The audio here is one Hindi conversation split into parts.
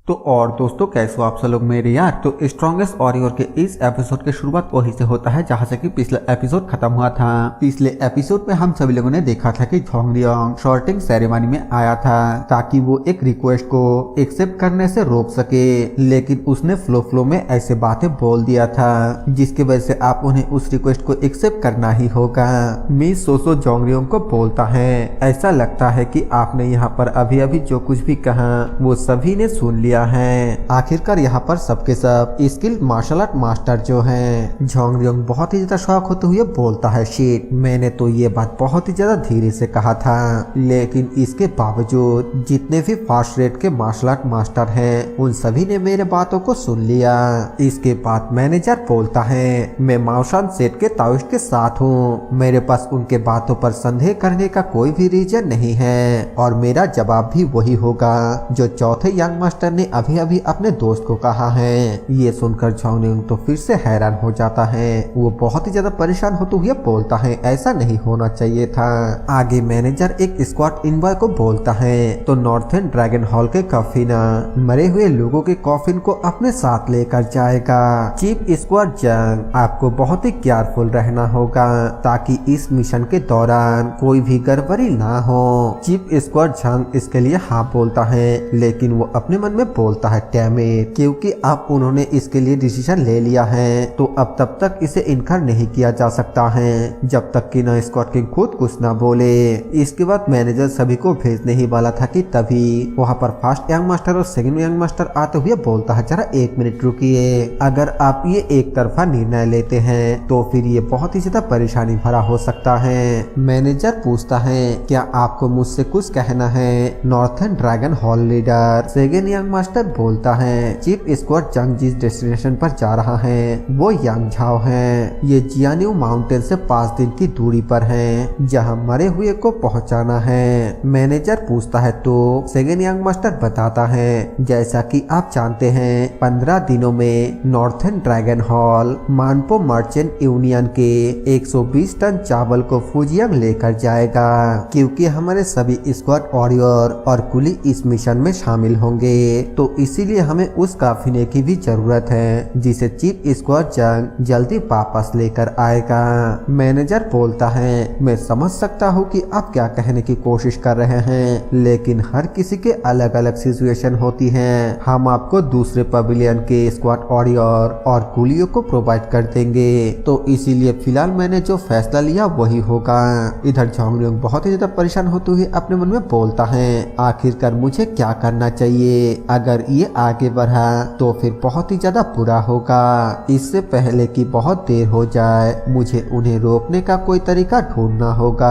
तो और दोस्तों कैसे हो आप सब लोग मेरे यार। तो स्ट्रॉन्गेस्ट वॉरियर के इस एपिसोड की शुरुआत वहीं से होता है जहां से कि पिछला एपिसोड खत्म हुआ था। पिछले एपिसोड में हम सभी लोगों ने देखा था कि झोंगरियोंग शॉर्टिंग सेरेमनी में आया था ताकि वो एक रिक्वेस्ट को एक्सेप्ट करने से रोक सके, लेकिन उसने फ्लो में ऐसे बातें बोल दिया था जिसकी वजह से आप उन्हें उस रिक्वेस्ट को एक्सेप्ट करना ही होगा। मिस सोसो झोंगरियोंग को बोलता है, ऐसा लगता है कि आपने यहाँ पर अभी अभी जो कुछ भी कहा वो सभी ने सुन लिया है। आखिरकार यहाँ पर सबके सब स्किल्ड मार्शल आर्ट मास्टर जो हैं। झोंगरियोंग बहुत ही ज्यादा शौक होते हुए बोलता है, शिट मैंने तो ये बात बहुत ही ज्यादा धीरे से कहा था, लेकिन इसके बावजूद जितने भी फास्ट रेट के मार्शल आर्ट मास्टर हैं उन सभी ने मेरे बातों को सुन लिया। इसके बाद मैनेजर बोलता है, मैं माओशान सेठ के ताओइस्ट के साथ हूँ, मेरे पास उनके बातों पर संदेह करने का कोई भी रीजन नहीं है और मेरा जवाब भी वही होगा जो चौथे यंग मास्टर ने अभी अभी अपने दोस्त को कहा है। ये सुनकर झोंगरियोंग तो फिर से हैरान हो जाता है। वो बहुत ही ज्यादा परेशान होते हुए बोलता है, ऐसा नहीं होना चाहिए था। आगे मैनेजर एक स्क्वाड इनवॉय को बोलता है तो नॉर्थर्न ड्रैगन हॉल के कॉफिन मरे हुए लोगों के कॉफिन को अपने साथ लेकर जाएगा। चीफ स्क्वाड जंग आपको बहुत ही केयरफुल रहना होगा ताकि इस मिशन के दौरान कोई भी गड़बड़ी ना हो। चीफ स्क्वाड जंग इसके लिए हाँ बोलता है, लेकिन वो अपने मन में बोलता है, डैम इट, क्योंकि अब उन्होंने इसके लिए डिसीजन ले लिया है तो अब तब तक इसे इनकार नहीं किया जा सकता है जब तक कि ना स्कॉट किंग खुद कुछ ना बोले। इसके बाद मैनेजर सभी को भेजने ही वाला था कि तभी वहाँ पर फर्स्ट यंग मास्टर और सेकंड यंग मास्टर आते हुए बोलता है, जरा एक मिनट रुकिए, अगर आप ये एक तरफा निर्णय लेते हैं तो फिर ये बहुत ही ज्यादा परेशानी भरा हो सकता है। मैनेजर पूछता है, क्या आपको मुझसे कुछ कहना है northern dragon hall leader? Second young master बोलता है, चीफ स्क्वाड जंग जिस डेस्टिनेशन पर जा रहा है वो यांग झाओ है, ये जियान्यू माउंटेन से 5 दिन की दूरी पर है जहां मरे हुए को पहुंचाना है। मैनेजर पूछता है तो सेकंड यंग मास्टर बताता है, जैसा कि आप जानते हैं 15 दिनों में northern dragon hall Manpo merchant union के 120 टन चावल को फुजियांग लेकर जाएगा, क्योंकि हमारे सभी स्क्वाड वॉरियर और कुली इस मिशन में शामिल होंगे, तो इसीलिए हमें उस काफिले की भी जरूरत है जिसे चीफ स्क्वाड जंग जल्दी वापस लेकर आएगा। मैनेजर बोलता है, मैं समझ सकता हूँ कि आप क्या कहने की कोशिश कर रहे हैं, लेकिन हर किसी के अलग अलग सिचुएशन होती है। हम आपको दूसरे पवेलियन के स्क्वाड वॉरियर और कुलियों को प्रोवाइड कर देंगे, तो इसीलिए फिलहाल मैंने जो फैसला लिया वही होगा। इधर झोंगरियोंग बहुत ही ज्यादा परेशान होते हुए अपने मन में बोलता है, आखिरकार मुझे क्या करना चाहिए? अगर ये आगे बढ़ा तो फिर बहुत ही ज्यादा बुरा होगा। इससे पहले कि बहुत देर हो जाए मुझे उन्हें रोकने का कोई तरीका ढूंढना होगा।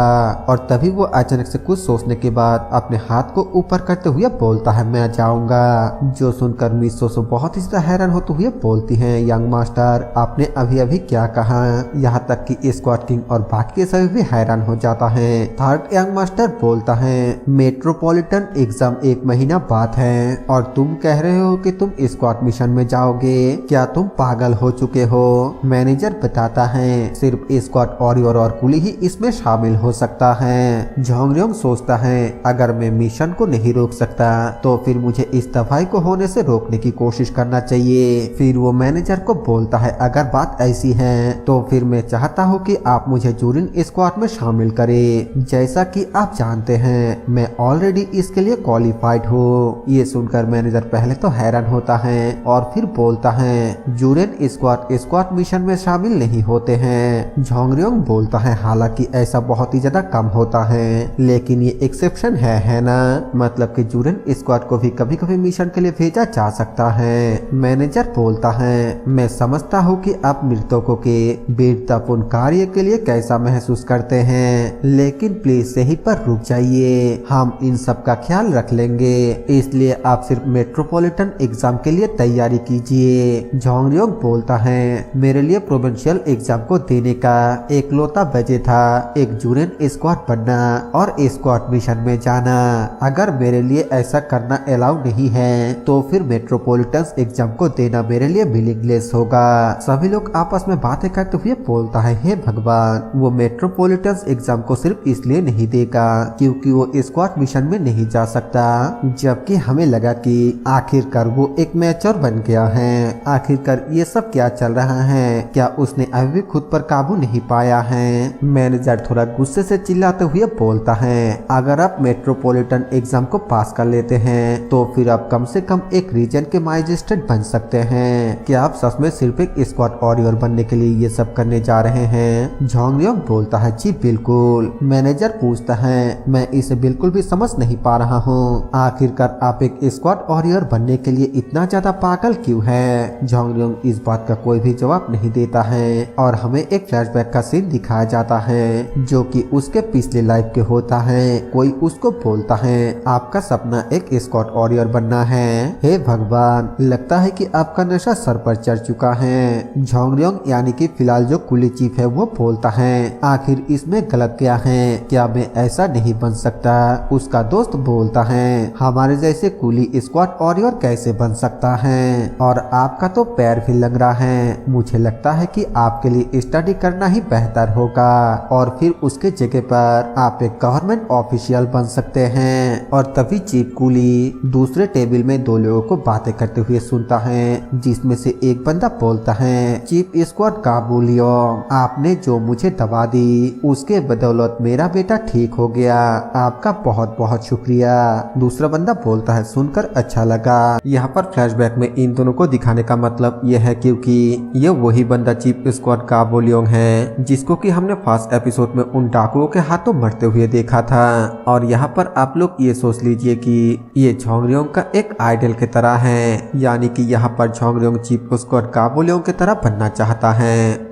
और तभी वो अचानक से कुछ सोचने के बाद अपने हाथ को ऊपर करते हुए बोलता है, मैं जाऊंगा। जो सुनकर मिस सोसो बहुत ही ज्यादा हैरान होते हुए बोलती है, यंग मास्टर आपने अभी अभी क्या कहा? यहाँ तक कि स्क्वाड किंग और बाकी के सभी भी हैरान हो जाता है। थर्ड यंग मास्टर बोलता है, मेट्रोपॉलिटन एग्जाम 1 महीना बाद है और तुम कह रहे हो कि तुम स्क्वाड मिशन में जाओगे, क्या तुम पागल हो चुके हो? मैनेजर बताता है, सिर्फ स्क्वाड वॉरियर और कुली ही इसमें शामिल हो सकता है। झोंगरियोंग सोचता है, अगर मैं मिशन को नहीं रोक सकता तो फिर मुझे इस तबाही को होने से रोकने की कोशिश करना चाहिए। फिर वो मैनेजर को बोलता है, अगर बात ऐसी है तो फिर मैं चाहता हूँ कि आप मुझे जूरिन स्क्वाड में शामिल करें। जैसा कि आप जानते हैं मैं ऑलरेडी इसके लिए क्वालिफाइड हूँ। ये सुनकर मैनेजर पहले तो हैरान होता है और फिर बोलता है, जूरेन स्क्वाड मिशन में शामिल नहीं होते हैं। झोंगरियोंग बोलता है, हालांकि ऐसा बहुत ही ज्यादा कम होता है, लेकिन ये एक्सेप्शन है ना, मतलब कि जूरेन स्क्वाड को भी कभी कभी मिशन के लिए भेजा जा सकता है। मैनेजर बोलता है, मैं समझता हूँ कि आप मृतकों के वीरतापूर्ण कार्य के लिए कैसा महसूस करते हैं, लेकिन प्लीज सही पर रुक जाइए, हम इन सब का ख्याल रख लेंगे, इसलिए आप सिर्फ मेट्रोपॉलिटन एग्जाम के लिए तैयारी कीजिए। झोंगरियोंग बोलता है, मेरे लिए प्रोविंशियल एग्जाम को देने का एकलौता वजह था एक जूरेन स्क्वाड बनना और स्क्वाड मिशन में जाना। अगर मेरे लिए ऐसा करना अलाउ नहीं है तो फिर मेट्रोपॉलिटन एग्जाम को देना मेरे लिए मीनिंगलेस होगा। सभी लोग आपस में बातें करते हुए बोलता है, हे भगवान, वो मेट्रोपॉलिटन एग्जाम को सिर्फ इसलिए नहीं देगा क्योंकि वो स्क्वाड मिशन में नहीं जा सकता, जबकि हमें लगा कि आखिरकार वो एक मैच्योर बन गया है। आखिरकार ये सब क्या चल रहा है, क्या उसने अभी भी खुद पर काबू नहीं पाया है। मैनेजर थोड़ा गुस्से से चिल्लाते हुए बोलता है, अगर आप मेट्रोपॉलिटन एग्जाम को पास कर लेते हैं तो फिर आप कम से कम एक रीजन के मजिस्ट्रेट बन सकते हैं। क्या आप सच में सिर्फ एक स्क्वाड वॉरियर बनने के लिए ये सब करने जा रहे हैं? झोंगरियोंग बोलता है, जी बिल्कुल। मैनेजर पूछता है, मैं इसे बिल्कुल भी समझ नहीं पा रहा हूँ। आखिरकार आप एक स्क्वाड वॉरियर बनने के लिए इतना ज्यादा पागल क्यों है? झोंगरियोंग इस बात का कोई भी जवाब नहीं देता है और हमें एक फ्लैशबैक का सीन दिखाया जाता है जो कि उसके पिछले लाइफ के होता है। कोई उसको बोलता है, आपका सपना एक स्क्वाड वॉरियर बनना है। हे भगवान, लगता है कि आपका नशा सर पर चढ़ चुका है। झोंगरियोंग यानी कि फिलहाल जो कुली चीफ है वो बोलता है, आखिर इसमें गलत क्या है? क्या मैं ऐसा नहीं बन सकता? उसका दोस्त बोलता है, हमारे जैसे कुली स्क्वाड वॉरियर कैसे बन सकता है? और आपका तो पैर भी लग रहा है। मुझे लगता है कि आपके लिए स्टडी करना ही बेहतर होगा और फिर उसके जगह पर आप एक गवर्नमेंट ऑफिशियल बन सकते हैं। और तभी चीफ कुली दूसरे टेबल में दो लोगों को बातें करते हुए सुनता है, जिसमें से एक बंदा बोलता है, चीफ स्क्वाड काबुलियोंग, आपने जो मुझे दवा दी उसके बदौलत मेरा बेटा ठीक हो गया। आपका बहुत बहुत शुक्रिया। दूसरा बंदा बोलता है, सुनकर अच्छा लगा। यहाँ पर फ्लैशबैक में इन दोनों को दिखाने का मतलब यह है क्योंकि ये वही बंदा चीफ स्क्वाड काबुलियोंग है जिसको कि हमने फर्स्ट एपिसोड में उन डाकुओं के हाथों मरते हुए देखा था। और यहाँ पर आप लोग ये सोच लीजिए कि ये झोंगरियोंग का एक आइडल की तरह है, यानी कि यहाँ पर झोंगरियोंग चीफ स्क्वाड काबुलियोंग की तरह बनना चाहता है।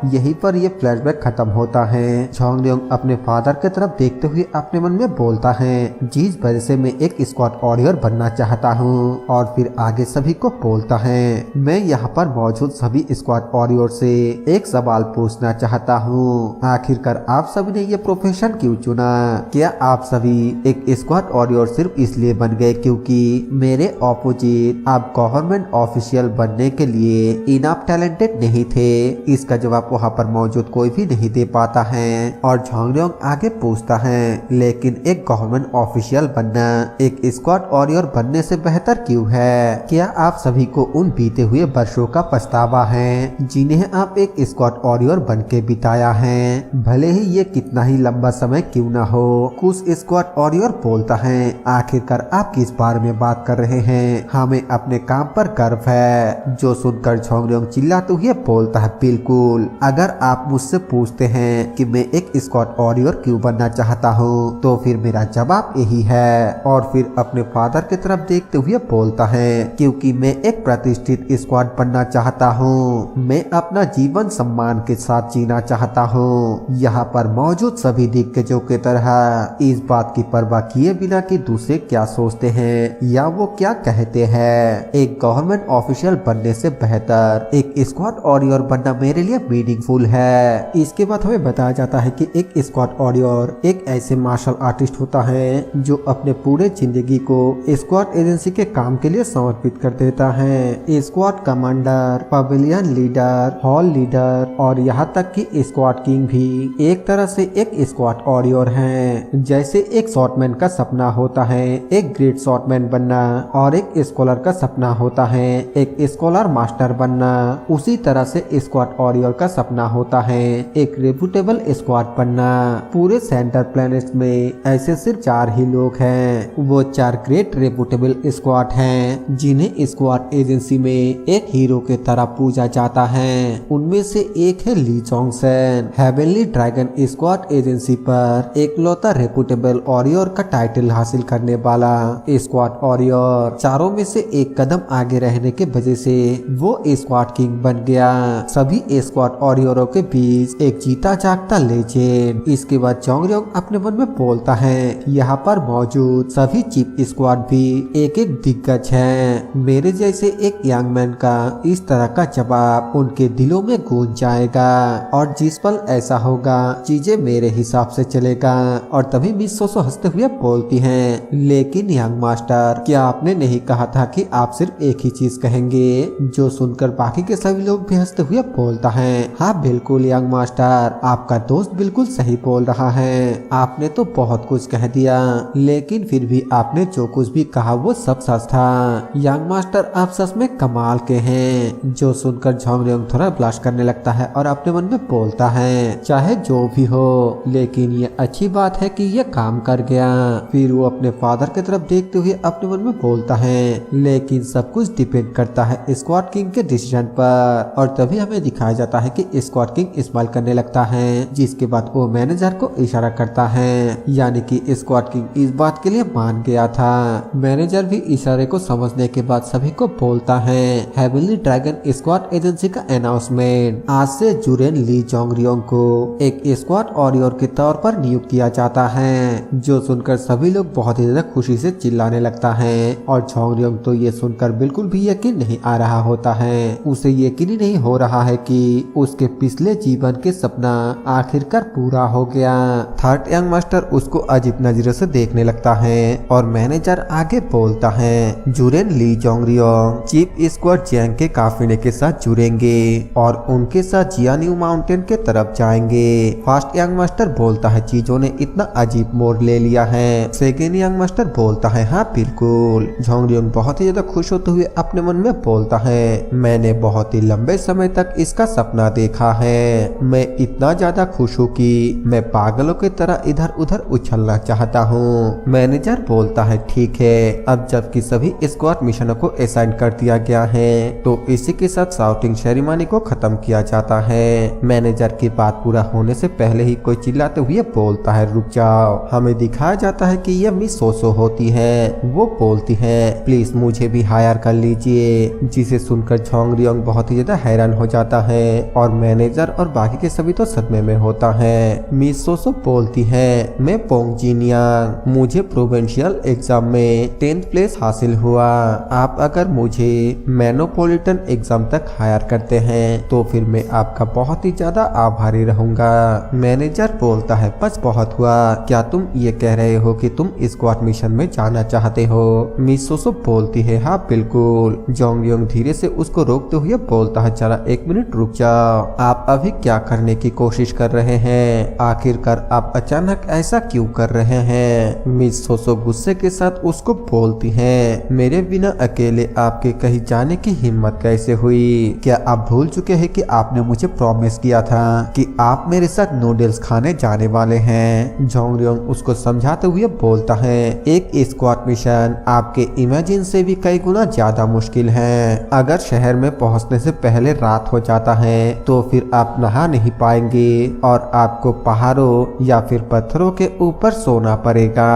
यहीं पर ये फ्लैशबैक खत्म होता है। झोंगरियोंग अपने फादर की तरफ देखते हुए अपने मन में बोलता है, जिस वजह से मैं एक स्क्वाड वॉरियर बनना चाहता हूँ। और फिर आगे सभी को बोलता है, मैं यहाँ पर मौजूद सभी स्क्वाड वॉरियर से एक सवाल पूछना चाहता हूँ, आखिरकार आप सभी ने ये प्रोफेशन क्यों चुना? क्या आप सभी एक स्क्वाड वॉरियर सिर्फ इसलिए बन गए क्योंकि मेरे ऑपोजिट आप गवर्नमेंट ऑफिशियल बनने के लिए इनफ टैलेंटेड नहीं थे? इसका जवाब वहाँ पर मौजूद कोई भी नहीं दे पाता है। और झोंगरियोंग आगे पूछता है, लेकिन एक गवर्नमेंट ऑफिशियल बनना एक स्क्वाड वॉरियर बनने से बेहतर क्यों है? क्या आप सभी को उन बीते हुए वर्षों का पछतावा है जिन्हें आप एक स्क्वाड वॉरियर बन के बिताया है, भले ही ये कितना ही लंबा समय क्यों ना हो? कुछ स्क्वाड वॉरियर बोलता है, आखिरकार आप किस बारे में बात कर रहे हैं? हमें अपने काम पर गर्व है। जो सुनकर झोंगरियोंग चिल्लाते हुए बोलता है, बिल्कुल। अगर आप मुझसे पूछते हैं कि मैं एक स्क्वाड वॉरियर क्यों बनना चाहता हूँ तो फिर मेरा जवाब यही है। और फिर अपने फादर की तरफ देखते हुए बोलता है, क्योंकि मैं एक प्रतिष्ठित स्क्वाड बनना चाहता हूँ। मैं अपना जीवन सम्मान के साथ जीना चाहता हूँ। यहाँ पर मौजूद सभी दिग्गजों की तरह इस बात की परवाह किए बिना कि दूसरे क्या सोचते हैं या वो क्या कहते हैं, एक गवर्नमेंट ऑफिशियल बनने से बेहतर एक स्क्वाड वॉरियर बनना मेरे लिए मीनिंगफुल है। इसके बाद हमें बताया जाता है कि एक स्क्वाड वॉरियर एक ऐसे मार्शल आर्टिस्ट होता है जो अपने पूरे जिंदगी को स्क्वाड एजेंसी के काम के लिए समर्पित कर देता है। Squad commander, pavilion leader, hall leader और यहाँ तक कि स्क्वाड किंग भी एक तरह से एक स्क्वाड वॉरियर है। जैसे एक शॉटमैन का सपना होता है एक ग्रेट शॉटमैन बनना और एक स्कॉलर का सपना होता है एक स्कॉलर मास्टर बनना, उसी तरह से स्क्वाड वॉरियर का सपना होता है एक रेपुटेबल स्क्वाड बनना। पूरे सेंटर प्लैनेट में ऐसे सिर्फ 4 ही लोग हैं। वो 4 ग्रेट रेपुटेबल स्क्वाड हैं जिन्हें स्क्वाड एजेंसी में एक हीरो के तरह पूजा जाता है। उनमें से एक है ली चोंग-सेन, हेवनली ड्रैगन स्क्वाड एजेंसी पर एकलौता रेपुटेबल वॉरियर का टाइटल हासिल करने वाला स्क्वाड वॉरियर। चारों में से एक कदम आगे रहने के वजह से वो स्क्वाड किंग बन गया। सभी स्क्वाड वॉरियरों के बीच एक जीता जागता लेजेंड। इसके बाद झोंगरियोंग अपने मन में बोलता है, यहाँ पर मौजूद सभी चीफ स्क्वाड भी एक एक दिग्गज हैं। मेरे जैसे एक यंग मैन का इस तरह का जवाब उनके दिलों में गूंज जाएगा और जिस पल ऐसा होगा चीजें मेरे हिसाब से चलेगा। और तभी मिस सोसो हंसते हुए बोलती हैं, लेकिन यंग मास्टर, क्या आपने नहीं कहा था कि आप सिर्फ एक ही चीज कहेंगे? जो सुनकर बाकी के सभी लोग भी हंसते हुए बोलता है, हाँ बिल्कुल यंग मास्टर, आपका दोस्त बिल्कुल सही बोल रहा है। आपने तो बहुत कुछ कह दिया, लेकिन फिर भी आपने जो कुछ भी कहा वो सब सच था। यंग मास्टर आप सच में कमाल के हैं। जो सुनकर झोंगरियोंग थोड़ा ब्लश करने लगता है और अपने मन में बोलता है, चाहे जो भी हो, लेकिन ये अच्छी बात है कि ये काम कर गया। फिर वो अपने फादर की तरफ देखते हुए अपने मन में बोलता है, लेकिन सब कुछ डिपेंड करता है स्क्वाड किंग के डिसीजन पर। और तभी हमें दिखाया जाता है कि स्क्वाड किंग स्माइल करने लगता है, जिसके बाद वो मैनेजर को इशारा करता है, यानी कि स्क्वाड किंग इस बात के लिए मान गया था। मैनेजर भी इशारे को समझने के बाद सभी को बोलता है, हेवनली ड्रैगन स्क्वाड एजेंसी का अनाउंसमेंट, आज से जुरेन ली झोंगरियोंग को एक स्क्वाड वॉरियर के तौर पर नियुक्त किया जाता है। जो सुनकर सभी लोग बहुत ही ज्यादा खुशी से चिल्लाने लगता है और झोंगरियोंग तो ये सुनकर बिल्कुल भी यकीन नहीं आ रहा होता है। उसे यकीन ही नहीं हो रहा है कि उसके पिछले जीवन के सपना आखिरकार पूरा हो गया। थर्ड यंग मास्टर उसको अजीब नजरों से देखने लगता है और मैनेजर आगे बोलता है, जुरेन ली झोंगरियोंग चीफ स्क्वाड जैंग के काफिले के साथ जुड़ेंगे और उनके साथ जियान्यू माउंटेन के तरफ जाएंगे। फर्स्ट यंग मास्टर बोलता है, चीजों ने इतना अजीब मोड़ ले लिया है। सेकेंड यंग मास्टर बोलता है, हाँ बिल्कुल। झोंगरियोंग बहुत ही ज्यादा खुश होते हुए अपने मन में बोलता है, मैंने बहुत ही लंबे समय तक इसका सपना देखा है। मैं इतना ज्यादा खुश हूँ कि मैं पागलों की तरह इधर उधर उछलना चाहता हूँ। मैनेजर बोलता है, ठीक है, अब जबकि सभी स्क्वाड मिशनों को असाइन कर दिया गया है तो इसी के साथ शाउटिंग सेरेमनी को खत्म किया जाता है। मैनेजर की बात पूरा होने से पहले ही कोई चिल्लाते हुए बोलता है, रुक जाओ। हमें दिखाया जाता है कि यह मिस सोसो होती है। वो बोलती है, प्लीज मुझे भी हायर कर लीजिए, जिसे सुनकर झोंगरियोंग बहुत ही ज्यादा हैरान हो जाता है और मैनेजर और बाकी के सभी तो सदमे में होता है। मिस सोसो बोलती है, मैं पोंग जिनियांग, मुझे प्रोविंशियल एग्जाम में 10th प्लेस हासिल हुआ। आप अगर मुझे मेट्रोपॉलिटन एग्जाम तक हायर करते हैं तो फिर मैं आपका बहुत ही ज्यादा आभारी रहूंगा। मैनेजर बोलता है, बस बहुत हुआ, क्या तुम ये कह रहे हो कि तुम स्क्वाड मिशन में जाना चाहते हो? मिस सोसो बोलती है, हाँ बिल्कुल। झोंगरियोंग धीरे से उसको रोकते हुए बोलता है, जरा एक मिनट रुक जाओ, आप अभी क्या करने की कोशिश कर रहे हैं? आखिरकार आप अचानक ऐसा क्यों कर रहे हैं? मिस सोसो गुस्से के साथ उसको बोलती है, मेरे बिना अकेले आपके कहीं जाने की हिम्मत कैसे हुई? क्या आप भूल चुके हैं कि आपने मुझे प्रॉमिस किया था कि आप मेरे साथ नूडल्स खाने जाने वाले हैं? झोंगरियोंग उसको समझाते हुए बोलता है, एक स्क्वाड मिशन आपके इमेजिन से भी कई गुना ज्यादा मुश्किल है। अगर शहर में पहुंचने से पहले रात हो जाता है तो फिर आप नहा नहीं पाएंगे और आपको पहाड़ों या फिर पत्थरों के ऊपर सोना पड़ेगा।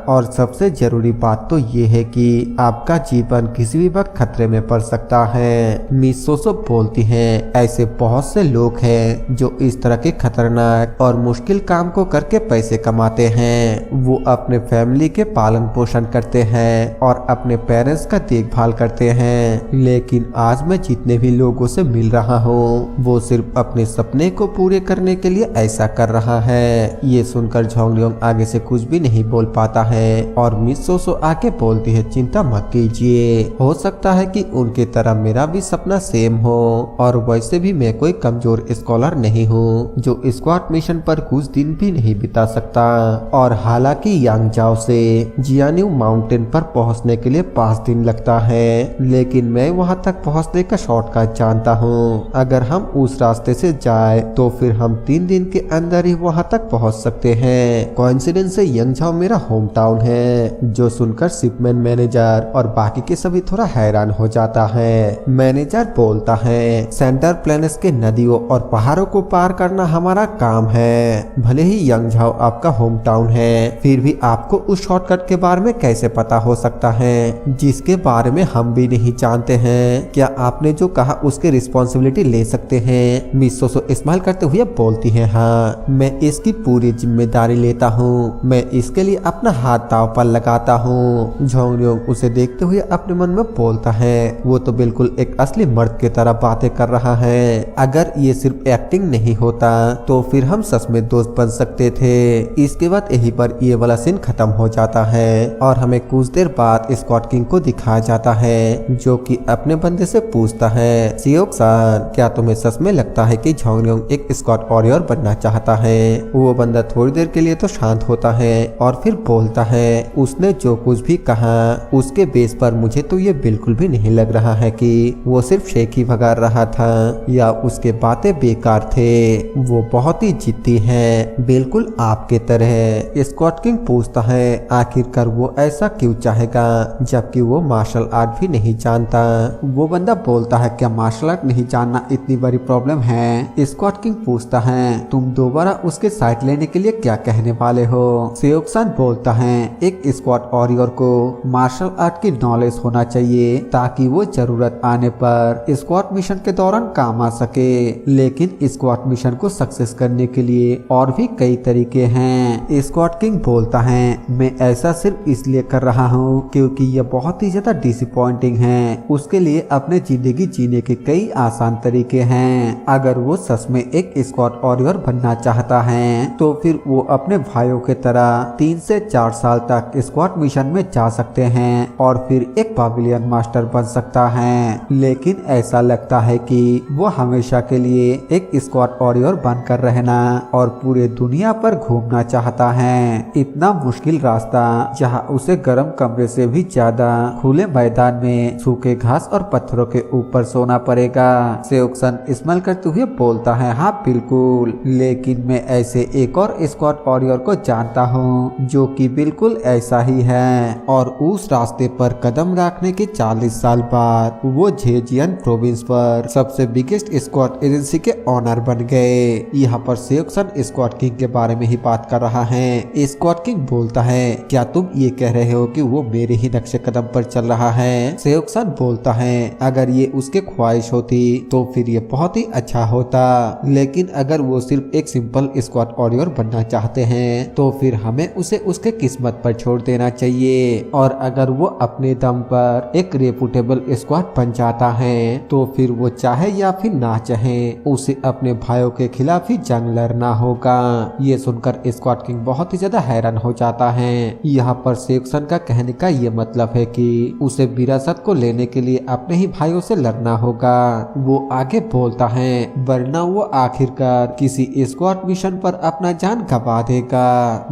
और सबसे जरूरी बात तो ये है कि आपका जीवन किसी भी वक्त खतरे में पड़ सकता है। मिस सोसो बोलती है, ऐसे बहुत से लोग हैं जो इस तरह के खतरनाक और मुश्किल काम को करके पैसे कमाते हैं। वो अपने फैमिली के पालन पोषण करते हैं और अपने पेरेंट्स का देखभाल करते हैं, लेकिन आज मैं जितने भी लोगों से मिल रहा हूँ वो सिर्फ अपने सपने को पूरे करने के लिए ऐसा कर रहा है। ये सुनकर झोंगरियोंग आगे से कुछ भी नहीं बोल पाता है और मिस सोसो आके बोलती है, चिंता मत कीजिए, हो सकता है कि उनके तरह मेरा भी सपना सेम हो और वैसे भी मैं कोई कमजोर स्कॉलर नहीं हूँ जो स्क्वाड मिशन पर कुछ दिन भी नहीं बिता सकता। और हालांकि यांगजाओ से जियान्यू माउंटेन पर पहुंचने के लिए 5 दिन लगता है, लेकिन मैं वहां तक पहुंचने का शॉर्टकट जानता हूँ। अगर हम उस रास्ते से जाए तो फिर हम 3 दिन के अंदर ही वहां तक पहुंच सकते हैं। कोइंसिडेंस से यांगजाओ मेरा होम टाउन है। जो सुनकर शिपमैन मैनेजर और बाकी के सभी थोड़ा हैरान हो जाता है। मैनेजर बोलता है, सेंटर प्लेन्स के नदियों और पहाड़ों को पार करना हमारा काम है। भले ही यांगजाओ आपका होम टाउन है, फिर भी आपको उस शॉर्टकट के बारे में कैसे पता हो सकता है जिसके बारे में हम भी नहीं जानते हैं? क्या आपने जो कहा उसकी रिस्पॉन्सिबिलिटी ले सकते हैं? मिस सोसो स्माइल करते हुए बोलती है, हाँ मैं इसकी पूरी जिम्मेदारी लेता हूँ, मैं इसके लिए अपना हाथ दांव पर लगाता हूँ। झोंगरियोंग उसे देखते हुए अपने मन में बोलता है, वो तो बिल्कुल एक असली मर्द की तरह बातें कर रहा है। अगर ये सिर्फ एक्टिंग नहीं होता तो फिर हम सच में दोस्त बन सकते थे। इसके बाद यहीं पर ये वाला सीन खत्म हो जाता है और हमें कुछ देर बाद स्कॉट किंग को दिखाया जाता है जो कि अपने बंदे से पूछता है, सियोक सान, क्या तुम्हें सच सच में लगता है कि झोंगरियोंग एक स्क्वाड वॉरियर बनना चाहता है। वो बंदा थोड़ी देर के लिए तो शांत होता है और फिर बोलता है, उसने जो कुछ भी कहा उसके बेस पर मुझे तो ये बिल्कुल भी नहीं लग रहा है कि वो सिर्फ शेख ही भगा रहा था या उसके बातें बेकार थे। वो बहुत ही जिद्दी है, बिल्कुल आपके तरह। स्कॉट किंग पूछता है, आखिरकार वो ऐसा क्यों चाहेगा जबकि वो मार्शल आर्ट भी नहीं जानता। वो बंदा बोलता है, क्या मार्शल आर्ट नहीं जानना इतनी बड़ी प्रॉब्लम है? स्कॉट किंग पूछता है, तुम दोबारा उसके साइड लेने के लिए क्या कहने वाले हो? सेओक्सन बोलता है, एक स्क्वाड वॉरियर को मार्शल आर्ट की नॉलेज होना चाहिए ताकि वो जरूरत आने पर स्क्वाड मिशन के दौरान काम आ सके। लेकिन स्क्वाड मिशन को सक्सेस करने के लिए और भी कई तरीके हैं। स्क्वाड किंग बोलता है, मैं ऐसा सिर्फ इसलिए कर रहा हूँ क्योंकि यह बहुत ही ज्यादा डिसअपॉइंटिंग है। उसके लिए अपने जिंदगी जीने के कई आसान तरीके हैं। अगर वो सच में एक स्क्वाड वॉरियर बनना चाहता है तो फिर वो अपने भाइयों के तरह 3 से 4 साल तक स्क्वाड मिशन में जा सकते हैं और फिर एक पवेलियन मास्टर बन सकता है। लेकिन ऐसा लगता है कि वो हमेशा के लिए एक स्क्वाड वॉरियर बनकर रहना और पूरे दुनिया पर घूमना चाहता है। इतना मुश्किल रास्ता जहाँ उसे गर्म कमरे से भी ज्यादा खुले मैदान में सूखे घास और पत्थरों के ऊपर सोना पड़ेगा। सेओक्सन स्माइल करते हुए बोलता है, हाँ बिल्कुल, लेकिन मैं ऐसे एक और स्क्वाड वॉरियर को जानता हूँ जो कि बिल्कुल ऐसा ही है। और उस रास्ते पर कदम रखने के 40 साल बाद वो झेजियन प्रोविंस पर सबसे बिगेस्ट स्क्वाड एजेंसी के ऑनर बन गए। यहाँ पर सेओक्सन स्क्वाड किंग के बारे में ही बात कर रहा है। स्क्वाड किंग बोलता है, क्या तुम ये कह रहे हो कि वो मेरे ही नक्शे कदम पर चल रहा है? सेओक्सन बोलता है, अगर ये उसके ख्वाहिश होती तो फिर ये बहुत ही अच्छा होता, लेकिन अगर वो सिर्फ एक सिंपल स्क्वाड वॉरियर बनना चाहते हैं तो फिर हमें उसे उसके किस्मत पर छोड़ देना चाहिए। और अगर वो अपने दम पर एक रेपुटेबल स्क्वाड बन जाता है तो फिर वो चाहे या फिर ना चाहे उसे अपने भाइयों के खिलाफ ही जंग लड़ना होगा। ये सुनकर स्क्वाड किंग बहुत ही ज्यादा हैरान हो जाता है। यहाँ पर सेक्सन का कहने का ये मतलब है कि उसे विरासत को लेने के लिए अपने ही भाइयों से लड़ना होगा। वो आगे बोलता है, वरना वो आखिरकार किसी स्क्वाड मिशन पर अपना जान गवा देगा।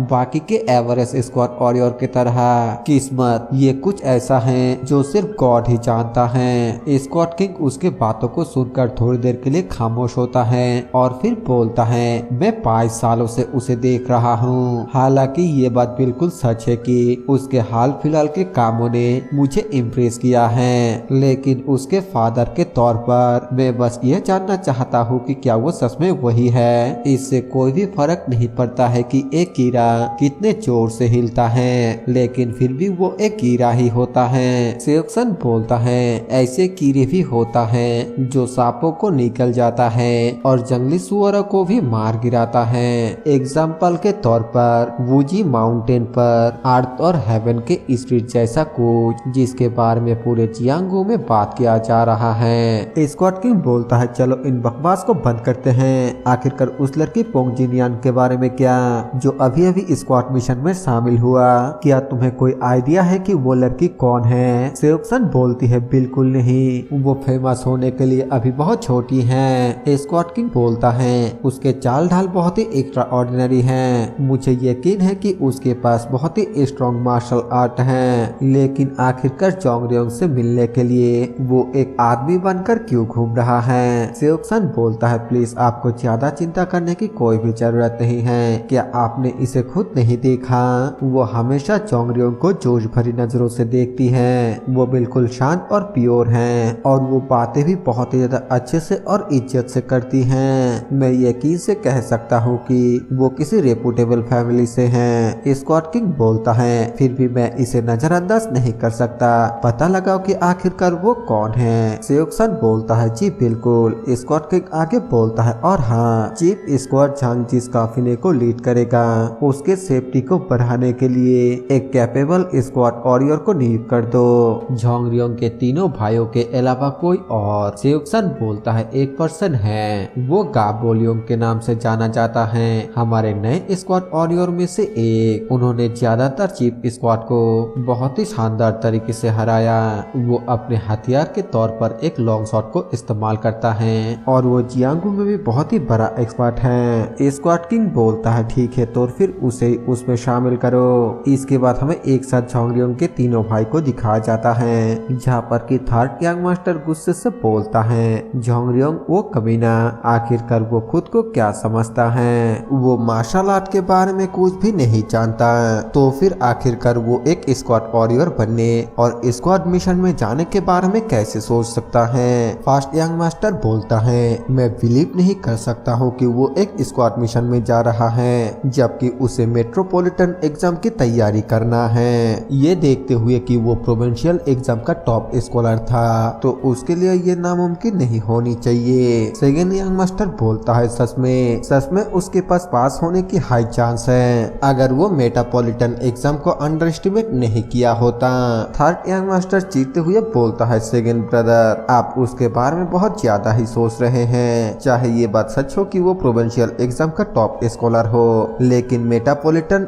बाकी के एवरेस्ट स्क्वाड वॉरियर की तरह किस्मत ये कुछ ऐसा है जो सिर्फ गॉड ही जानता है। स्क्वाड किंग उसके बातों को सुनकर थोड़ी देर के लिए खामोश होता है और फिर बोलता है, मैं 5 सालों से उसे देख रहा हूँ। हालांकि ये बात बिल्कुल सच है कि उसके हाल फिलहाल के कामों ने मुझे इम्प्रेस किया है, लेकिन उसके फादर के तौर पर मैं बस ये जानना चाहता हूँ कि क्या वो सच में वही है। इससे कोई भी फर्क नहीं पड़ता है कि एक कीड़ा कितने जोर से हिलता है, लेकिन फिर भी वो एक कीड़ा ही होता है। सेओक्सन बोलता है, ऐसे कीड़े भी होता है जो सांपों को निकल जाता है और जंगली सुअरों को भी मार गिराता है। एग्जाम्पल के तौर पर वूजी माउंटेन पर अर्थ और हेवन के स्ट्रीट जैसा कुछ, जिसके बारे में पूरे जियांगू में बात किया जा रहा है। स्क्वाड किंग बोलता है, चलो इन बकवास को बंद करते हैं। आखिरकार उस लड़की पोंग जिनियान के बारे में क्या, जो अभी अभी स्क्वाड मिशन में शामिल हुआ? क्या तुम्हें कोई आइडिया है कि वो लड़की कौन है? सेओक्सन बोलती है, बिल्कुल नहीं, वो फेमस होने के लिए अभी बहुत छोटी है। स्क्वाड किंग बोलता है, उसके चाल ढाल बहुत ही एक्स्ट्रा ऑर्डिनरी है। मुझे यकीन है कि उसके पास बहुत ही स्ट्रॉन्ग मार्शल आर्ट है, लेकिन आखिरकार चोंगरियोंग से मिलने के लिए वो एक आदमी बनकर क्यों घूम रहा है? सेओक्सन बोलता है, प्लीज आपको ज्यादा चिंता करने की कोई भी जरूरत नहीं है। क्या आपने इसे खुद नहीं देखा? वो हमेशा चोंगरियोंग को जोश भरी नजरों से देखती है। वो बिल्कुल शांत और प्योर है और वो बातें भी बहुत ही ज्यादा अच्छे से और इज्जत से करती हैं। मैं यकीन से कह सकता हूँ कि वो किसी रेपुटेबल फैमिली से हैं। स्क्वाड किंग बोलता है, फिर भी मैं इसे नजरअंदाज नहीं कर सकता। पता लगाओ कि आखिरकार वो कौन है। सेओक्सन बोलता है, जी बिल्कुल। स्क्वाड किंग आगे बोलता है, और हाँ, चीफ स्क्वाड झांग जिस काफिले को लीड करेगा उसके सेफ्टी को बढ़ाने के लिए एक कैपेबल स्क्वाड वॉरियर को नियुक्त कर दो। झोंगरियोंग के तीनों भाइयों के अलावा कोई और? सेओक्सन बोलता है, एक पर्सन है, वो गाबोलियोंग के नाम से जाना जाता है, हमारे नए स्क्वाड वॉरियर में से एक। उन्होंने ज्यादातर चीफ स्क्वाड को बहुत ही शानदार तरीके से हराया। वो अपने हथियार के तौर पर एक लॉन्ग शॉट को इस्तेमाल करता है हैं और वो जियांगू में भी बहुत ही बड़ा एक्सपर्ट है। स्क्वाड किंग बोलता है ठीक है तो फिर उसे उसमें शामिल करो। इसके बाद हमें एक साथ झोंगरियोंग के तीनों भाई को दिखाया जाता है, जहाँ पर कि थर्ड यंग मास्टर गुस्से से बोलता है झोंगरियोंग वो कमीना, आखिरकार वो खुद को क्या समझता है, वो मार्शल आर्ट के बारे में कुछ भी नहीं जानता, तो फिर आखिरकार वो एक स्क्वाड वॉरियर बनने और स्क्वाड मिशन में जाने के बारे में कैसे सोच सकता है। फास्ट यंग मास्टर बोलता है मैं बिलीव नहीं कर सकता हूँ कि वो एक स्क्वाड मिशन में जा रहा है जबकि उसे मेट्रोपॉलिटन एग्जाम की तैयारी करना है। ये देखते हुए कि वो प्रोविंशियल एग्जाम का टॉप स्कॉलर था तो उसके लिए ये नामुमकिन नहीं होनी चाहिए। सेकेंड यंग मास्टर बोलता है सच में उसके पास होने की हाई चांस है अगर वो मेट्रोपॉलिटन एग्जाम को अंडर एस्टिमेट नहीं किया होता। थर्ड यंग मास्टर चीखते हुए बोलता है सेकेंड ब्रदर आप उसके बारे में बहुत ज्यादा ही सोच रहे हैं, चाहे ये बात सच हो कि वो प्रोविंशियल एग्जाम का टॉप स्कॉलर हो लेकिन मेट्रोपॉलिटन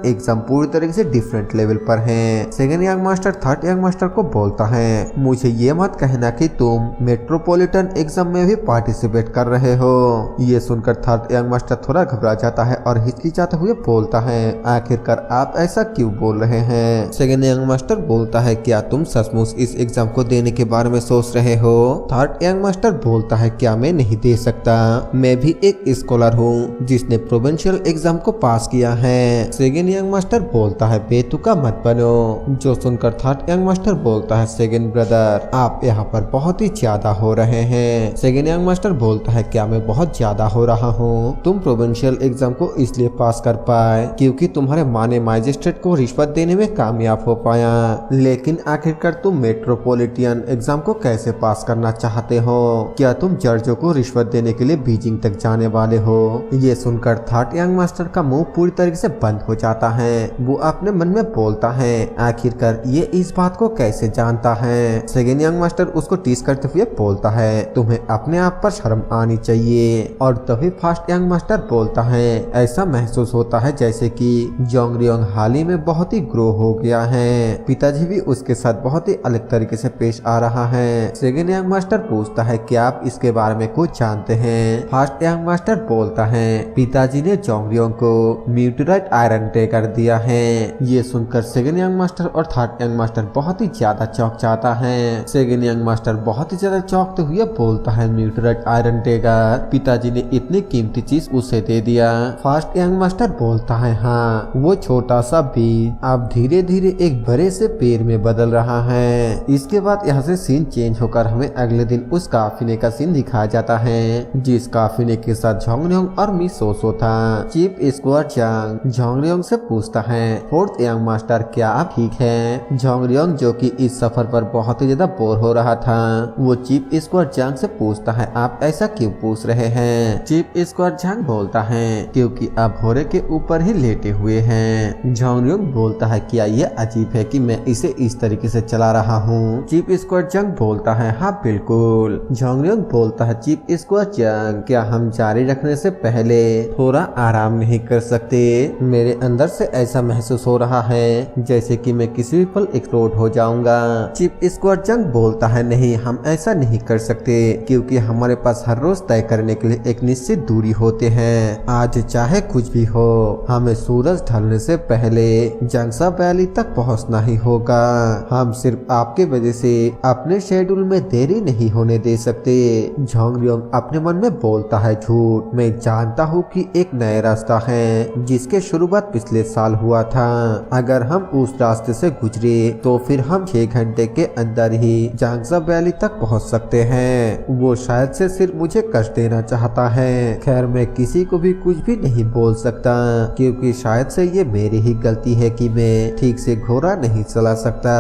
एग्जाम पूरी तरीके से डिफरेंट लेवल पर है। Second young master third young master को बोलता है मुझे ये मत कहना कि तुम मेट्रोपॉलिटन एग्जाम में भी पार्टिसिपेट कर रहे हो। ये सुनकर थर्ड यंग मास्टर थोड़ा घबरा जाता है और हिचकिचाते हुए बोलता है आखिरकार आप ऐसा क्यों बोल रहे हैं। सेकेंड यंग मास्टर बोलता है क्या तुम सचमुच इस एग्जाम को देने के बारे में सोच रहे हो। थर्ड यंग मास्टर बोलता है क्या मैं नहीं दे सकता, मैं भी एक स्कॉलर हूँ जिसने प्रोविंशियल एग्जाम को पास किया है। सेकेंड यंग मास्टर बोलता है बेतुका मत बनो। जो सुनकर थर्ड यंग मास्टर बोलता है सेकेंड ब्रदर आप यहाँ पर बहुत ही ज्यादा हो रहे हैं। सेकेंड यंग मास्टर बोलता है क्या मैं बहुत ज्यादा हो रहा हूँ, तुम प्रोविंशियल एग्जाम को इसलिए पास कर पाए क्योंकि तुम्हारे माँ ने मैजिस्ट्रेट को रिश्वत देने में कामयाब हो पाया, लेकिन आखिरकार तुम मेट्रोपॉलिटन एग्जाम को कैसे पास करना चाहते हो, क्या तुम जजों को रिश्वत देने के लिए बीजिंग तक जाने वाले हो। ये सुनकर थर्ड यंग मास्टर का मुंह पूरी तरीके से बंद हो जाता है। वो अपने मन में बोलता है आखिरकार ये इस बात को कैसे जानता है। सेकेंड यंग मास्टर उसको टीज करते हुए बोलता है तुम्हें अपने आप पर शर्म आनी चाहिए। और तभी फास्ट यंग मास्टर बोलता है ऐसा महसूस होता है जैसे कि झोंगरियोंग हाल ही में बहुत ही ग्रो हो गया है, पिताजी भी उसके साथ बहुत ही अलग तरीके से पेश आ रहा है। सेकेंड यंग मास्टर पूछता है क्या आप इसके बारे में कुछ जानते हैं। फास्ट यंग मास्टर बोलता है पिताजी ने झोंगरियोंग को म्यूटेराइट आयरन डे कर दिया है। ये सुनकर सेकेंड यंग मास्टर और थर्ड यंग मास्टर बहुत ही ज्यादा चौंक जाता है। सेकेंड यंग मास्टर बहुत ही ज्यादा चौंकते हुए बोलता है म्यूटेराइट आयरन टेगर पिताजी ने इतनी कीमती चीज उसे दे दिया। फास्ट यंग मास्टर बोलता है हाँ वो छोटा सा बीज अब धीरे धीरे एक बड़े से पेड़ में बदल रहा है। इसके बाद यहाँ से सीन चेंज होकर हमें अगले दिन उस काफिले का सीन दिखाया जाता है जिस काफिले के साथ झोंगरियोंग और मिस सोसो था। चीफ स्क्वाड चांग झोंगरियोंग से पूछता है फोर्थ यंग मास्टर क्या आप ठीक है। झोंगरियोंग जो कि इस सफर पर बहुत ही ज्यादा बोर हो रहा था वो चीफ स्क्वाड चांग से पूछता है आप ऐसा क्यों पूछ रहे हैं। चीफ स्क्वाड चांग बोलता है क्योंकि आप घोड़े के ऊपर ही लेटे हुए हैं। झोंगरियोंग बोलता है क्या ये अजीब है कि मैं इसे इस तरीके से चला रहा हूँ। चीफ स्क्वाड चांग बोलता है हाँ बिल्कुल। झोंगरियोंग बोलता है चीफ स्क्वाड चांग क्या हम जारी रखने से पहले थोड़ा आराम नहीं कर सकते, मेरे अंदर से ऐसा महसूस हो रहा है जैसे कि मैं किसी भी पल एक्सप्लोड हो जाऊंगा। चीफ स्क्वाड चांग बोलता है नहीं हम ऐसा नहीं कर सकते क्योंकि हमारे पास हर रोज तय करने के लिए एक निश्चित दूरी होते हैं, आज चाहे कुछ भी हो हमें सूरज ढलने से पहले जंगसा वैली तक पहुंचना ही होगा। हम सिर्फ आपके वजह से अपने शेड्यूल में देरी नहीं होने दे सकते। झोंगरियोंग अपने मन में बोलता है झूठ, मैं जानता हूँ कि एक नया रास्ता है जिसके शुरुआत पिछले साल हुआ था, अगर हम उस रास्ते से गुजरे तो फिर हम 6 घंटे के अंदर ही जंगसा वैली तक पहुंच सकते हैं। वो शायद से सिर्फ मुझे कष्ट देना चाहता है। खैर मैं किसी को भी कुछ भी नहीं बोल सकता क्योंकि शायद से ये मेरी ही गलती है कि मैं ठीक से घोड़ा नहीं चला सकता।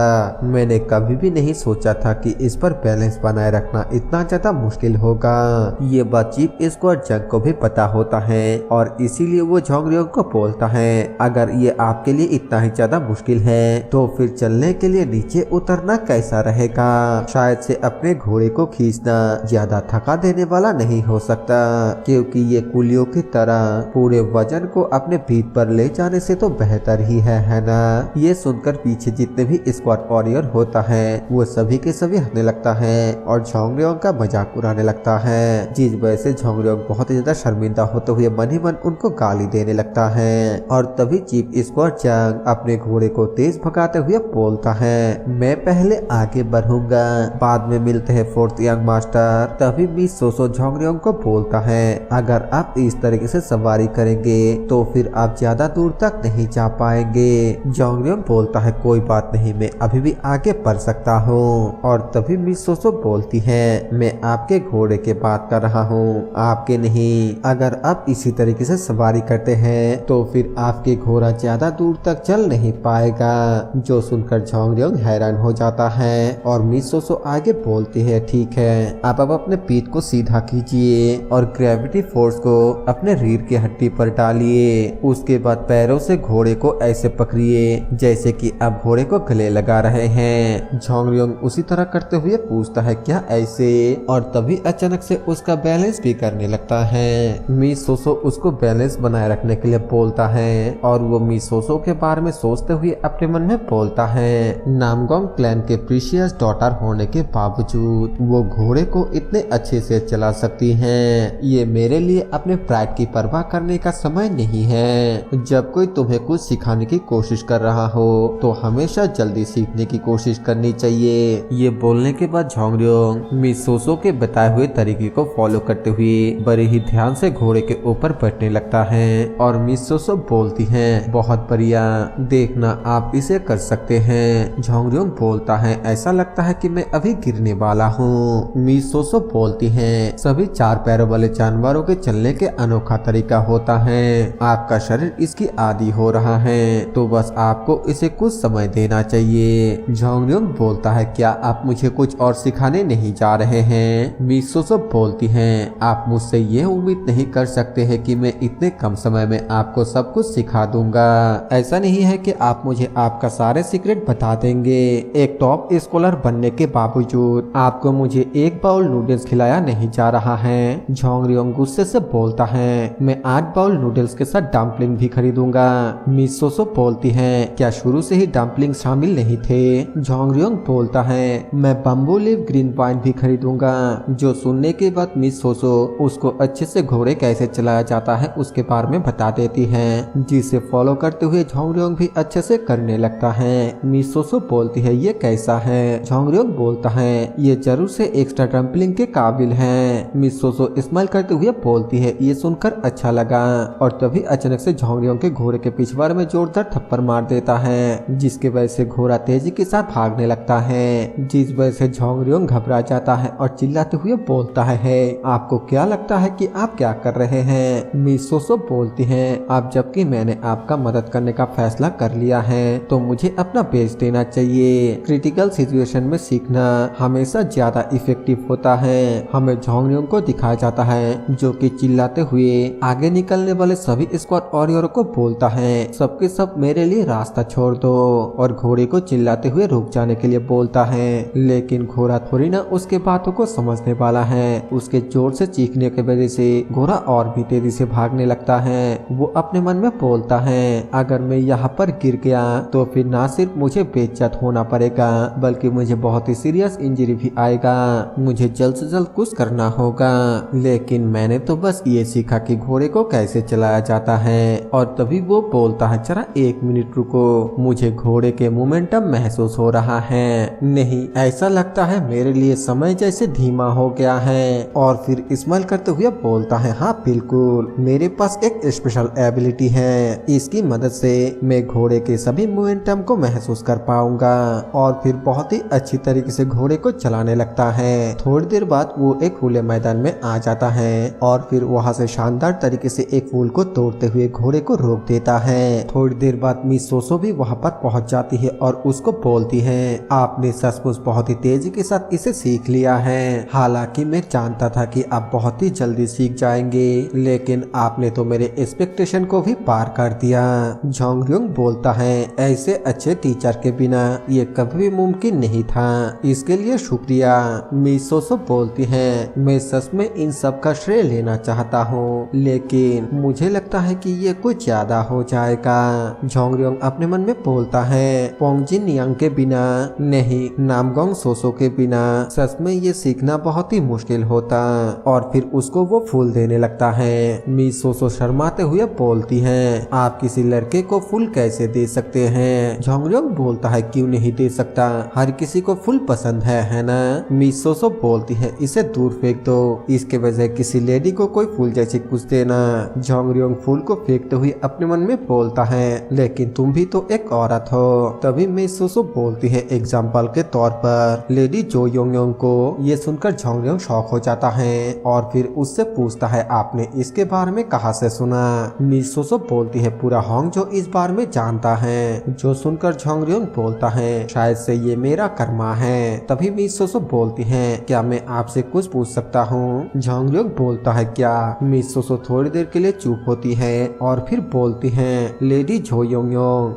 मैंने कभी भी नहीं सोचा था कि इस पर बैलेंस बनाए रखना इतना ज्यादा मुश्किल होगा। ये बात चीफ स्क्वाड चांग को भी पता होता है और इसीलिए वो झोंगरियोंग को बोलता है अगर ये आपके लिए इतना ही ज्यादा मुश्किल है तो फिर चलने के लिए नीचे उतरना कैसा रहेगा। शायद से अपने घोड़े को खींचना ज्यादा थका देने वाला नहीं हो सकता क्योंकि ये कुलियों की तरह पूरे वजन को अपने पीठ पर ले जाने से तो बेहतर ही है ना। ये सुनकर पीछे जितने भी स्क्वाड वॉरियर होता है वो सभी के सभी हंसने लगता लगता है और झोंगरियोंग का मजाक उड़ाने लगता है, जिस वजह से झोंगरियोंग बहुत ही ज्यादा शर्मिंदा होते हुए मन ही मन उनको गाली देने लगता है। और तभी चीफ स्क्वाड जंग अपने घोड़े को तेज भगाते हुए बोलता है, मैं पहले आगे बढ़ूंगा, बाद में मिलते हैं फोर्थ यंग मास्टर। तभी मिस सोसो झोंगरियोंग को बोलता है, अगर आप इस तरीके से सवारी करेंगे तो फिर आप ज्यादा दूर तक नहीं जा पाएंगे। झोंगरियोंग बोलता है, कोई बात नहीं, मैं अभी भी आगे बढ़ सकता हूँ। और तभी मिस सोसो बोलती है, मैं आपके घोड़े के बात कर रहा हूँ, आपके नहीं। अगर आप इसी तरीके से सवारी करते हैं तो फिर आपके घोड़ा ज्यादा दूर तक चल नहीं पाएगा। जो सुनकर झोंगरियोंग हैरान हो जाता है और मिस सोसो आगे बोलती है, ठीक है, आप अब अपने पीठ को सीधा कीजिए और ग्रेविटी फोर्स को अपने रीढ़ की हड्डी पर डालिए। उसके बाद पैरों से घोड़े को ऐसे पकड़िए जैसे कि आप घोड़े को गले लगा रहे हैं। झोंगरियोंग उसी तरह करते हुए पूछता है, क्या ऐसे? और तभी अचानक से उसका बैलेंस भी करने लगता है। मिस सोसो उसको बैलेंस बनाए रखने के लिए बोलता है और वो मिस सोसो के बारे में सोचते हुए अपने मन में बोलता है, नामगोंग क्लैन के प्रीशियस डॉटर होने के बावजूद वो घोड़े को इतने अच्छे से चला सकती हैं। ये मेरे लिए अपने प्राइड की परवाह करने का समय नहीं है। जब कोई तुम्हें कुछ सिखाने की कोशिश कर रहा हो तो हमेशा जल्दी सीखने की कोशिश करनी चाहिए। ये बोलने के बाद झोंगरियोंग मिस सोसो के बताए हुए तरीके को फॉलो करते हुए बड़े ही ध्यान से घोड़े के ऊपर बैठने लगता है और मिस सोसो बोलती है, बहुत बढ़िया, देखना आप इसे कर सकते हैं। झोंगरियोंग बोलता है, ऐसा लगता है कि मैं अभी गिरने वाला हूँ। मिस सोसो बोलती है, सभी चार पैरों वाले जानवरों के चलने के अनोखा तरीका होता है, आपका शरीर इसकी आदी हो रहा है, तो बस आपको इसे कुछ समय देना चाहिए। झोंगरियोंग बोलता है, क्या आप मुझे कुछ और सिखाने नहीं जा रहे हैं? मिस सोसो बोलती है, आप मुझसे ये उम्मीद नहीं कर सकते हैं कि मैं इतने कम समय में आपको सब कुछ सिखा दूंगा। ऐसा नहीं है कि आप मुझे आपका सारे सीक्रेट बता देंगे। एक टॉप स्कॉलर बनने के बावजूद आपको मुझे एक बाउल नूडल्स खिलाया नहीं जा रहा है। झोंगरियोंग गुस्से से बोलता है, मैं 8 बाउल नूडल्स के साथ डम्पलिंग भी खरीदूंगा। मिस सोसो बोलती है, क्या शुरू से ही डम्पलिंग शामिल नहीं थे? झोंगरियोंग बोलता है, मैं बम्बू लीफ ग्रीन वाइन भी खरीदूंगा। जो सुनने के बाद मिस सोसो उसको अच्छे से घोड़े कैसे चलाया जाता है उसके बारे में बता देती है, जिसे फॉलो करते हुए झोंगरियोंग भी अच्छे से करने लगता है। मिस सोसो बोलती है, ये कैसा है? झोंगरियोंग बोलता है, ये जरूर से एक्स्ट्रा डम्पलिंग के काबिल है। मिस सोसो स्माइल करते हुए बोलती है, ये सुनकर अच्छा लगा। और तभी अचानक से झोंगरियोंग के घोड़े के पिछवाड़े में जोरदार थप्पड़ मार देता है, जिसके वजह से घोड़ा तेजी के साथ भागने लगता है, जिस वजह से झोंगरियोंग घबरा जाता है और चिल्लाते हुए बोलता है, आपको क्या लगता है कि आप क्या कर रहे हैं? मिस सोसो बोलती हैं, अब जबकि मैंने आपका मदद करने का फैसला कर लिया है तो मुझे अपना बेच देना चाहिए। क्रिटिकल सिचुएशन में सीखना हमेशा ज्यादा इफेक्टिव होता है। हमें झोंगरियोंग को दिखाया जाता है जो कि चिल्लाते हुए आगे निकलने वाले सभी स्क्वाड वॉरियरों को बोलता है, सबके सब मेरे लिए रास्ता छोड़ दो, और घोड़े को चिल्लाते हुए रुक जाने के लिए बोलता है। लेकिन घोड़ा थोड़ी ना उसके बातों को समझने वाला है। उसके जोर से चीखने की वजह से घोड़ा और भी तेजी से भागने लगता है। वो अपने मन में बोलता है, अगर मैं यहाँ पर गिर गया तो फिर ना सिर्फ मुझे बेइज्जत होना पड़ेगा बल्कि मुझे बहुत ही सीरियस इंजरी भी आएगा। मुझे जल्द से जल्द कुछ करना होगा। लेकिन मैंने तो बस ये सीखा कि घोड़े को कैसे चलाया जाता है। और तभी वो बोलता है, जरा 1 मिनट रुको, मुझे घोड़े के मोमेंटम महसूस हो रहा है। नहीं, ऐसा लगता है मेरे लिए समय जैसे धीमा हो गया है। और फिर स्माइल करते हुए बोलता है, हाँ बिल्कुल, मेरे पास एक स्पेशल एबिलिटी है, इसकी मदद से मैं घोड़े के सभी मोमेंटम को महसूस कर पाऊंगा। और फिर बहुत ही अच्छी तरीके से घोड़े को चलाने लगता है। थोड़ी देर बाद वो एक खुले मैदान में आ जाता है और फिर वहाँ से शानदार तरीके से एक फूल को तोड़ते हुए घोड़े को रोक देता है। थोड़ी देर बाद मिस सोसो भी वहाँ पर पहुँच जाती है और उसको बोलती है, आपने सचमुच बहुत ही तेजी के साथ इसे सीख लिया है। हालांकि मैं जानता था कि आप बहुत ही जल्दी सीख जाएंगे, लेकिन आपने तो मेरे एक्सपेक्टेशन को भी पार कर दिया। झोंगरियोंग बोलता है, ऐसे अच्छे टीचर के बिना ये कभी भी मुमकिन नहीं था, इसके लिए शुक्रिया। मिस सोसो बोलती है, मैं सच में इन सब का श्रेय लेना चाहता हूँ, लेकिन मुझे लगता है कि ये कुछ ज्यादा हो जाएगा। झोंगरियोंग अपने मन में बोलता है, पोंगजिन यांग के बिना नहीं, नामगोंग सोसो के बिना सच में ये सीखना बहुत ही मुश्किल होता। और फिर उसको वो फूल देने लगता है। मिस सोसो शर्माते हुए बोलती है, आप किसी लड़के को फूल कैसे दे सकते हैं? झोंगरियोंग बोलता है, क्यों नहीं दे सकता, हर किसी को फूल पसंद है ना? मिस सोसो बोलती है, इसे दूर फेंक दो, इसके वजह किसी लेडी को कोई फूल जैसे कुछ देना। झोंगरियोंग फूल को फेंकते हुए अपने मन में बोलता है, लेकिन तुम भी तो एक औरत हो। तभी मिस सोसो बोलती है, एग्जाम्पल के तौर पर लेडी जो योंग को। ये सुनकर झोंगरियोंग शॉक हो जाता है और फिर उससे पूछता है, आपने इसके बारे में कहाँ से सुना? मिस सोसो बोलती है, पूरा होंग जो इस बारे में जानता है। जो सुनकर झोंगरियोंग बोलता है, शायद से ये मेरा कर्मा है। तभी मिस सोसो बोलती है, क्या मैं आपसे कुछ पूछ सकता हूँ? झोंगरियोंग बोलता है, क्या? मिस सोसो थोड़ी देर के लिए चुप होती है और फिर बोलती है, लेडी जो योंग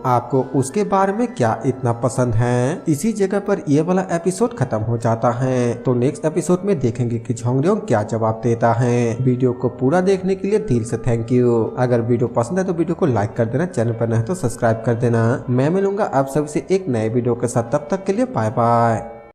आपको उसके बारे में क्या इतना पसंद है? इसी जगह पर ये वाला एपिसोड खत्म हो जाता है। तो नेक्स्ट एपिसोड में देखेंगे कि झोंगरियोंग क्या जवाब देता है। वीडियो को पूरा देखने के लिए दिल से थैंक यू। अगर वीडियो पसंद है तो वीडियो को लाइक कर देना, चैनल पर नए तो सब्सक्राइब कर देना। मैं मिलूंगा आप सबसे एक नए वीडियो के साथ, तब तक के लिए बाय बाय।